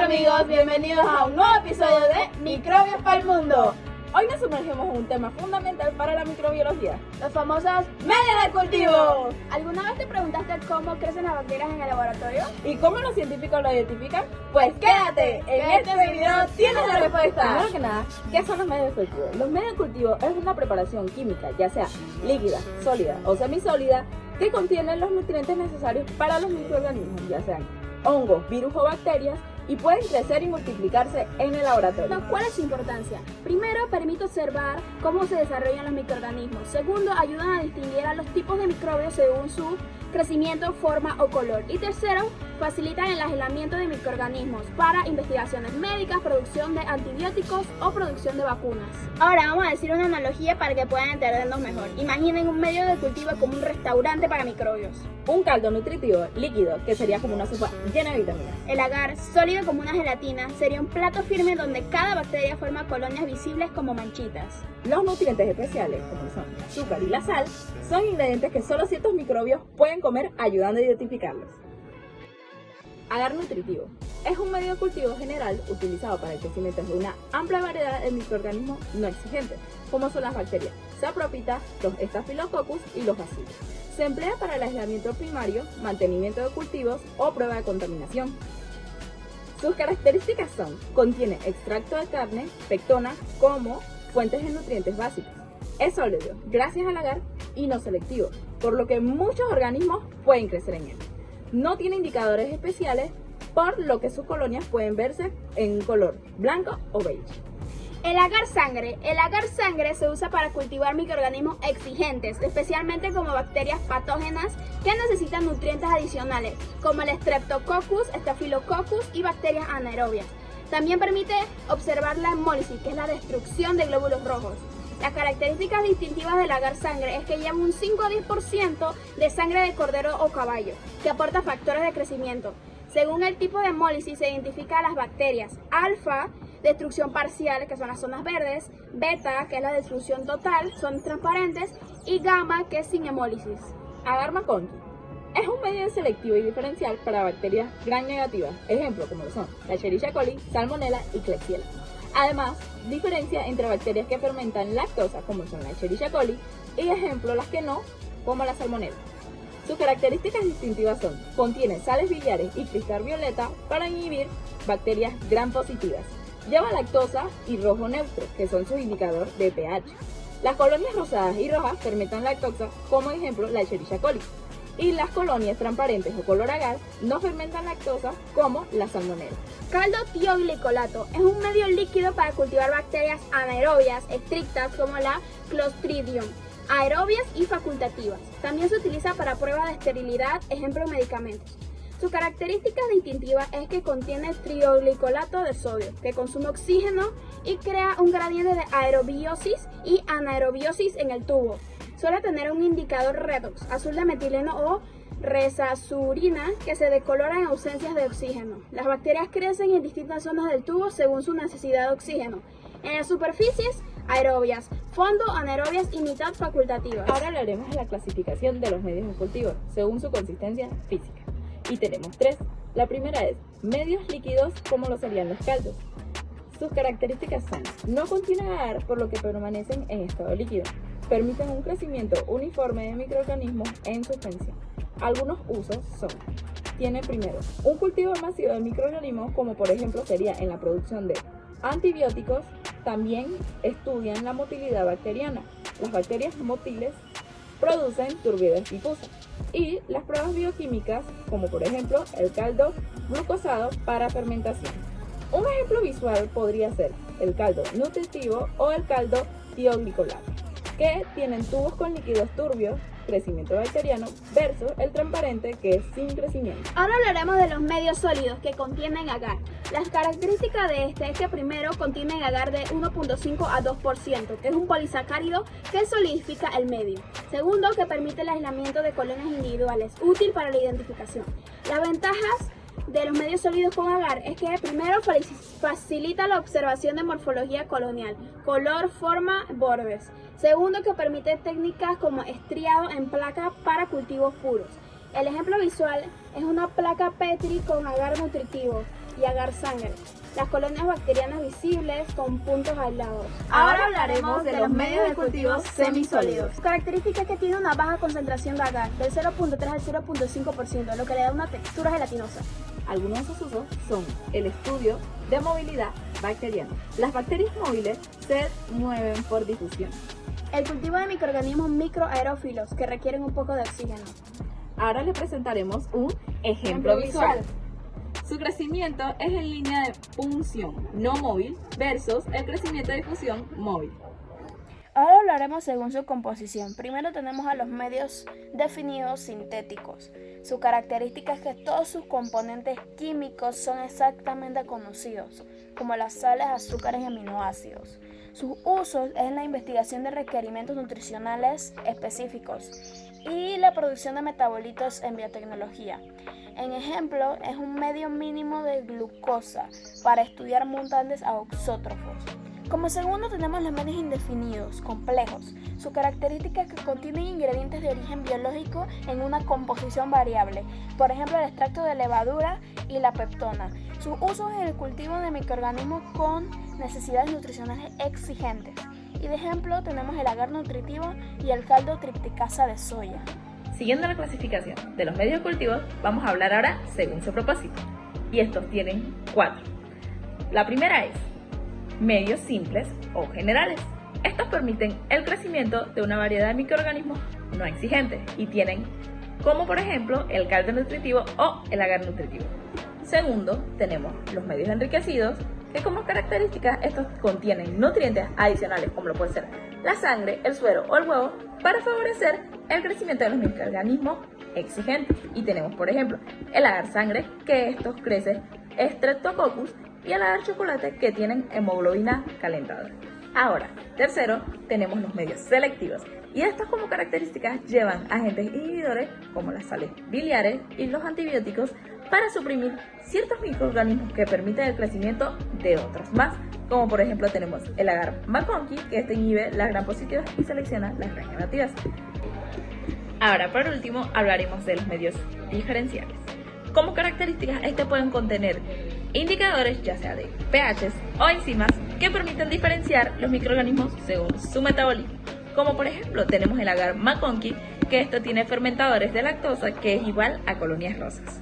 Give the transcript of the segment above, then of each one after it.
amigos, bienvenidos a un nuevo episodio de Microbios para el Mundo. Hoy nos sumergimos en un tema fundamental para la microbiología: los famosos medios de cultivo. ¿Alguna vez te preguntaste cómo crecen las bacterias en el laboratorio? ¿Y cómo los científicos lo identifican? Pues quédate, en este video tienes la respuesta. Primero que nada, ¿qué son los medios de cultivo? Los medios de cultivo es una preparación química, ya sea líquida, sólida o semisólida, que contienen los nutrientes necesarios para los microorganismos, ya sean hongos, virus o bacterias, y pueden crecer y multiplicarse en el laboratorio. ¿Cuál es su importancia? Primero, permite observar cómo se desarrollan los microorganismos. Segundo, ayudan a distinguir a los tipos de microbios según su crecimiento, forma o color. Y tercero, facilitan el aislamiento de microorganismos para investigaciones médicas, producción de antibióticos o producción de vacunas. Ahora vamos a decir una analogía para que puedan entendernos mejor. Imaginen un medio de cultivo como un restaurante para microbios. Un caldo nutritivo líquido, que sería como una sopa llena de vitaminas. El agar, sólido como una gelatina, sería un plato firme donde cada bacteria forma colonias visibles como manchitas. Los nutrientes especiales, como son el azúcar y la sal, son ingredientes que solo ciertos microbios pueden comer, ayudando a identificarlos. Agar nutritivo es un medio de cultivo general utilizado para el crecimiento de una amplia variedad de microorganismos no exigentes, como son las bacterias Sapropita, los Staphylococcus y los bacilos. Se emplea para el aislamiento primario, mantenimiento de cultivos o prueba de contaminación. Sus características son: contiene extracto de carne, pectona, como fuentes de nutrientes básicos. Es sólido gracias al agar y no selectivo, por lo que muchos organismos pueden crecer en él. No tiene indicadores especiales, por lo que sus colonias pueden verse en color blanco o beige. El agar sangre. El agar sangre se usa para cultivar microorganismos exigentes, especialmente como bacterias patógenas que necesitan nutrientes adicionales, como el Streptococcus, Staphylococcus y bacterias anaerobias. También permite observar la hemólisis, que es la destrucción de glóbulos rojos. Las características distintivas del agar sangre es que lleva un 5 a 10% de sangre de cordero o caballo, que aporta factores de crecimiento. Según el tipo de hemólisis se identifica las bacterias: alfa, destrucción parcial, que son las zonas verdes; beta, que es la destrucción total, son transparentes; y gamma, que es sin hemólisis. Agar McConkey es un medio selectivo y diferencial para bacterias gram negativas, ejemplo como lo son la Escherichia coli, Salmonella y Klebsiella. Además, diferencia entre bacterias que fermentan lactosa, como son la Escherichia coli, y ejemplo las que no, como la Salmonella. Sus características distintivas son: contiene sales biliares y cristal violeta para inhibir bacterias gram positivas. Lleva lactosa y rojo neutro, que son sus indicadores de pH. Las colonias rosadas y rojas fermentan lactosa, como ejemplo la Escherichia coli. Y las colonias transparentes o color agar no fermentan lactosa, como la Salmonella. Caldo tioglicolato es un medio líquido para cultivar bacterias anaerobias estrictas como la Clostridium, aerobias y facultativas. También se utiliza para pruebas de esterilidad, ejemplo medicamentos. Su característica distintiva es que contiene tioglicolato de sodio, que consume oxígeno y crea un gradiente de aerobiosis y anaerobiosis en el tubo. Suele tener un indicador redox, azul de metileno o resazurina, que se decolora en ausencias de oxígeno. Las bacterias crecen en distintas zonas del tubo según su necesidad de oxígeno. En las superficies, aerobias, fondo, anaerobias y mitad facultativas. Ahora hablaremos de la clasificación de los medios de cultivo según su consistencia física. Y tenemos tres. La primera es medios líquidos, como lo serían los caldos. Sus características son: no contienen agar, por lo que permanecen en estado líquido. Permiten un crecimiento uniforme de microorganismos en suspensión. Algunos usos son: tienen primero un cultivo masivo de microorganismos, como por ejemplo sería en la producción de antibióticos. También estudian la motilidad bacteriana. Las bacterias motiles producen turbidez difusa. Y las pruebas bioquímicas, como por ejemplo el caldo glucosado para fermentación. Un ejemplo visual podría ser el caldo nutritivo o el caldo tioglicolato, que tienen tubos con líquidos turbios, crecimiento bacteriano, versus el transparente, que es sin crecimiento. Ahora hablaremos de los medios sólidos que contienen agar. Las características de este es que primero contienen agar de 1.5 a 2%, que es un polisacárido que solidifica el medio. Segundo, que permite el aislamiento de colonias individuales, útil para la identificación. Las ventajas de los medios sólidos con agar es que primero facilita la observación de morfología colonial, color, forma, bordes. Segundo, que permite técnicas como estriado en placa para cultivos puros. El ejemplo visual es una placa Petri con agar nutritivo y agar sangre. Las colonias bacterianas visibles con puntos aislados. Ahora hablaremos de los medios de cultivo semisólidos. Su característica es que tiene una baja concentración de agar, del 0.3 al 0.5%, lo que le da una textura gelatinosa. Algunos de sus usos son el estudio de movilidad bacteriana. Las bacterias móviles se mueven por difusión. El cultivo de microorganismos microaerófilos que requieren un poco de oxígeno. Ahora les presentaremos un ejemplo visual. Su crecimiento es en línea de punción no móvil versus el crecimiento de difusión móvil. Ahora hablaremos según su composición. Primero tenemos a los medios definidos sintéticos. Su característica es que todos sus componentes químicos son exactamente conocidos, como las sales, azúcares y aminoácidos. Sus usos es en la investigación de requerimientos nutricionales específicos y la producción de metabolitos en biotecnología. En ejemplo, es un medio mínimo de glucosa para estudiar mutantes auxótrofos. Como segundo tenemos los medios indefinidos, complejos. Su característica es que contienen ingredientes de origen biológico en una composición variable, por ejemplo el extracto de levadura y la peptona. Sus usos en el cultivo de microorganismos con necesidades nutricionales exigentes. Y de ejemplo tenemos el agar nutritivo y el caldo tripticasa de soya. Siguiendo la clasificación de los medios de cultivo, vamos a hablar ahora según su propósito. Y estos tienen 4. La primera es medios simples o generales. Estos permiten el crecimiento de una variedad de microorganismos no exigentes y tienen como por ejemplo el caldo nutritivo o el agar nutritivo. Segundo, tenemos los medios enriquecidos, que como características estos contienen nutrientes adicionales como lo puede ser la sangre, el suero o el huevo para favorecer el crecimiento de los microorganismos exigentes. Y tenemos por ejemplo el agar sangre, que estos crecen Streptococcus, y el agar chocolate, que tienen hemoglobina calentada. Ahora, tercero, tenemos los medios selectivos, y estos como características llevan agentes inhibidores como las sales biliares y los antibióticos para suprimir ciertos microorganismos que permiten el crecimiento de otros más, como por ejemplo tenemos el agar McConkey, que este inhibe las gram positivas y selecciona las gram negativas. Ahora, por último, hablaremos de los medios diferenciales. Como características, pueden contener indicadores ya sea de pHs o enzimas que permiten diferenciar los microorganismos según su metabolismo. Como por ejemplo tenemos el agar McConkey, que esto tiene fermentadores de lactosa que es igual a colonias rosas.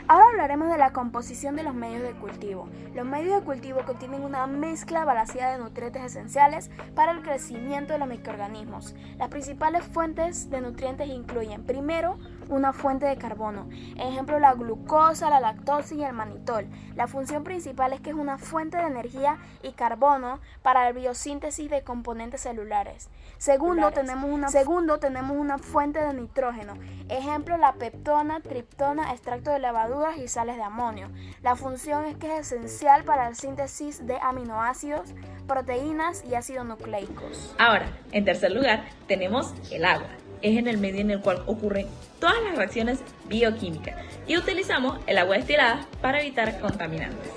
Ahora hablaremos de la composición de los medios de cultivo. Los medios de cultivo contienen una mezcla balanceada de nutrientes esenciales para el crecimiento de los microorganismos. Las principales fuentes de nutrientes incluyen, primero, una fuente de carbono, ejemplo la glucosa, la lactosa y el manitol. La función principal es que es una fuente de energía y carbono para la biosíntesis de componentes celulares. Segundo, tenemos una fuente de nitrógeno, ejemplo la peptona, triptona, extracto de levaduras y sales de amonio. La función es que es esencial para la síntesis de aminoácidos, proteínas y ácidos nucleicos. Ahora, en tercer lugar, tenemos el agua. Es en el medio en el cual ocurren todas las reacciones bioquímicas y utilizamos el agua destilada para evitar contaminantes.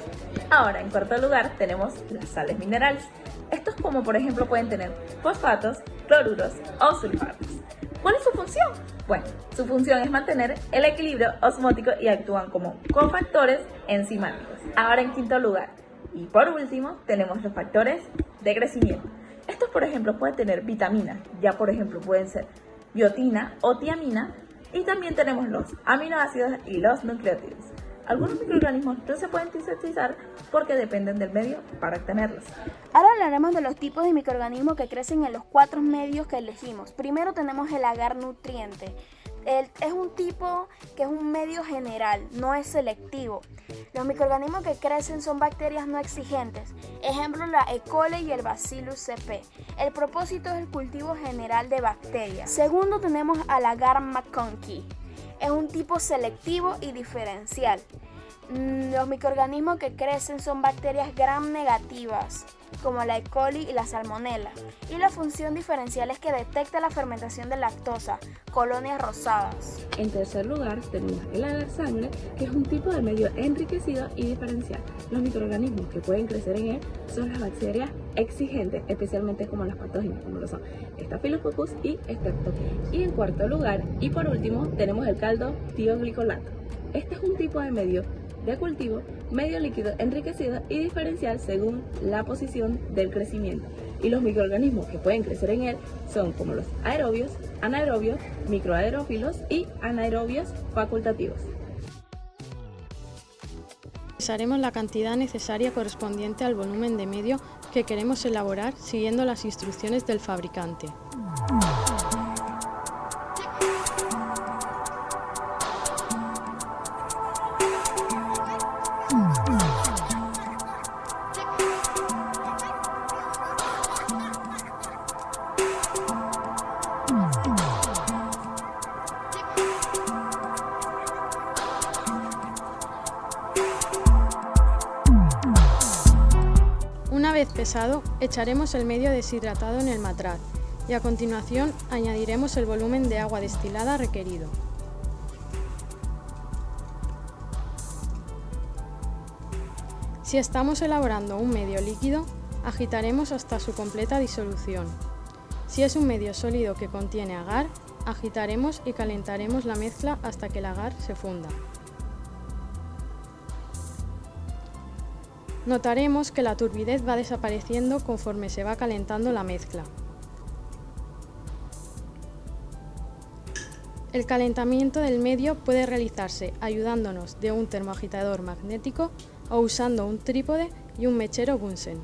Ahora, en cuarto lugar, tenemos las sales minerales. Estos como por ejemplo pueden tener fosfatos, cloruros o sulfatos. ¿Cuál es su función? Bueno, su función es mantener el equilibrio osmótico y actúan como cofactores enzimáticos. Ahora en quinto lugar y por último tenemos los factores de crecimiento. Estos por ejemplo pueden tener vitaminas, ya por ejemplo pueden ser biotina o tiamina, y también tenemos los aminoácidos y los nucleótidos. Algunos microorganismos no se pueden sintetizar porque dependen del medio para obtenerlos. Ahora hablaremos de los tipos de microorganismos que crecen en los 4 medios que elegimos. Primero tenemos el agar nutriente. Es un tipo que es un medio general, no es selectivo. Los microorganismos que crecen son bacterias no exigentes, ejemplo la E. coli y el Bacillus CP. El propósito es el cultivo general de bacterias. Segundo tenemos al agar McConkey. Es un tipo selectivo y diferencial. Los microorganismos que crecen son bacterias gram negativas, como la E. coli y la salmonella. Y la función diferencial es que detecta la fermentación de lactosa, colonias rosadas. En tercer lugar tenemos el agar sangre, que es un tipo de medio enriquecido y diferencial. Los microorganismos que pueden crecer en él son las bacterias exigentes, especialmente como las patógenas, como lo son Staphylococcus y Streptococcus. Y en cuarto lugar y por último tenemos el caldo tioglicolato. Este es un tipo de medio de cultivo, medio líquido enriquecido y diferencial según la posición del crecimiento. Y los microorganismos que pueden crecer en él son como los aerobios, anaerobios, microaerófilos y anaerobios facultativos. Pesaremos la cantidad necesaria correspondiente al volumen de medio que queremos elaborar siguiendo las instrucciones del fabricante. Una vez pesado, echaremos el medio deshidratado en el matraz y a continuación añadiremos el volumen de agua destilada requerido. Si estamos elaborando un medio líquido, agitaremos hasta su completa disolución. Si es un medio sólido que contiene agar, agitaremos y calentaremos la mezcla hasta que el agar se funda. Notaremos que la turbidez va desapareciendo conforme se va calentando la mezcla. El calentamiento del medio puede realizarse ayudándonos de un termoagitador magnético o usando un trípode y un mechero Bunsen.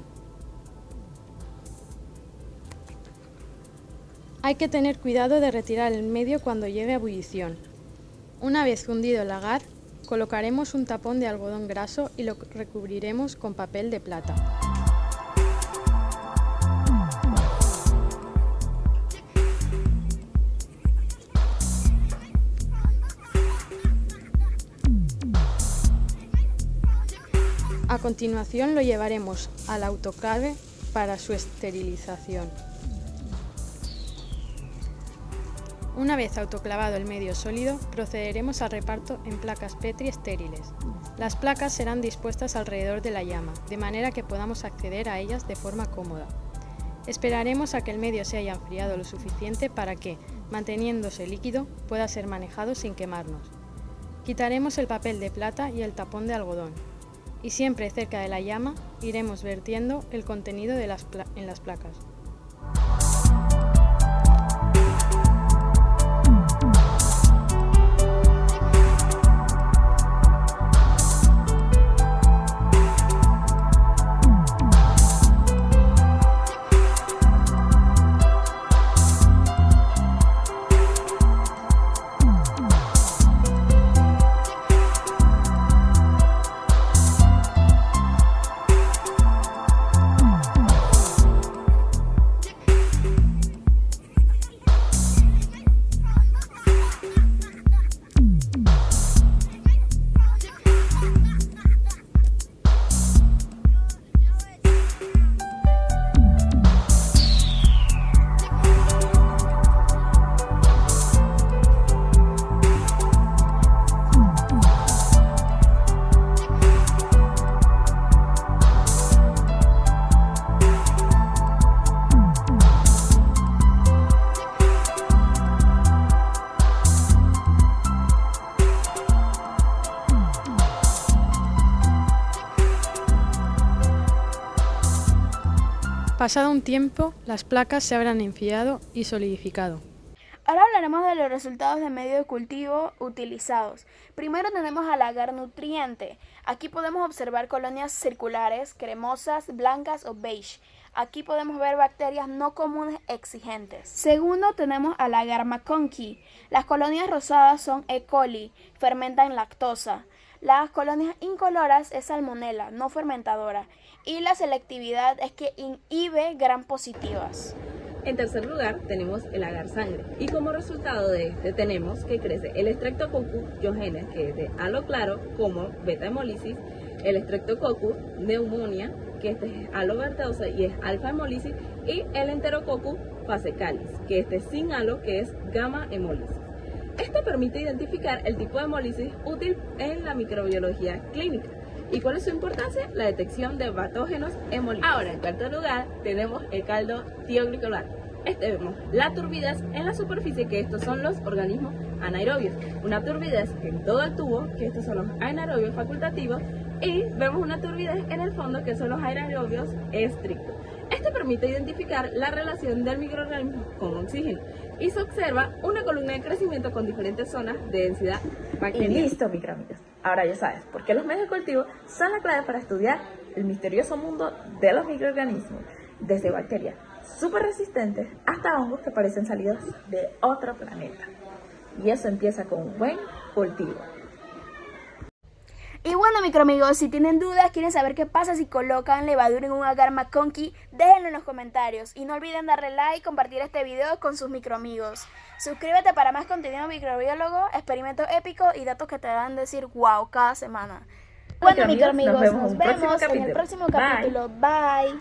Hay que tener cuidado de retirar el medio cuando llegue a ebullición. Una vez fundido el agar, colocaremos un tapón de algodón graso y lo recubriremos con papel de plata. A continuación lo llevaremos al autoclave para su esterilización. Una vez autoclavado el medio sólido, procederemos al reparto en placas Petri estériles. Las placas serán dispuestas alrededor de la llama, de manera que podamos acceder a ellas de forma cómoda. Esperaremos a que el medio se haya enfriado lo suficiente para que, manteniéndose líquido, pueda ser manejado sin quemarnos. Quitaremos el papel de plata y el tapón de algodón, y siempre cerca de la llama iremos vertiendo el contenido en las placas. Pasado un tiempo, las placas se habrán enfriado y solidificado. Ahora hablaremos de los resultados de medio de cultivo utilizados. Primero tenemos al agar nutriente. Aquí podemos observar colonias circulares, cremosas, blancas o beige. Aquí podemos ver bacterias no comunes exigentes. Segundo tenemos al agar McConkey. Las colonias rosadas son E. coli, fermentan lactosa. Las colonias incoloras es salmonella, no fermentadora. Y la selectividad es que inhibe gram positivas. En tercer lugar tenemos el agar sangre y como resultado de este tenemos que crece el Streptococcus pyogenes, que es de halo claro como beta hemólisis, el Streptococcus pneumonia, que este es halo verteosa y es alfa hemólisis, y el Enterococcus faecalis, que este es sin halo, que es gamma hemólisis. Esto permite identificar el tipo de hemólisis útil en la microbiología clínica. ¿Y cuál es su importancia? La detección de patógenos hemolíticos. Ahora, en cuarto lugar, tenemos el caldo tioglicolar. Vemos la turbidez en la superficie, que estos son los organismos anaerobios, una turbidez en todo el tubo, que estos son los anaerobios facultativos, y vemos una turbidez en el fondo, que son los anaerobios estrictos. Esto permite identificar la relación del microorganismo con oxígeno y se observa una columna de crecimiento con diferentes zonas de densidad bacteriana. Y listo, microamigos. Ahora ya sabes por qué los medios de cultivo son la clave para estudiar el misterioso mundo de los microorganismos, desde bacterias súper resistentes hasta hongos que parecen salidos de otro planeta. Y eso empieza con un buen cultivo. Y bueno, microamigos, si tienen dudas, quieren saber qué pasa si colocan levadura en un agar McConkey, déjenlo en los comentarios. Y no olviden darle like y compartir este video con sus microamigos. Suscríbete para más contenido microbiólogo, experimentos épicos y datos que te van a decir wow cada semana. Bueno, microamigos, nos vemos en el próximo capítulo. Bye.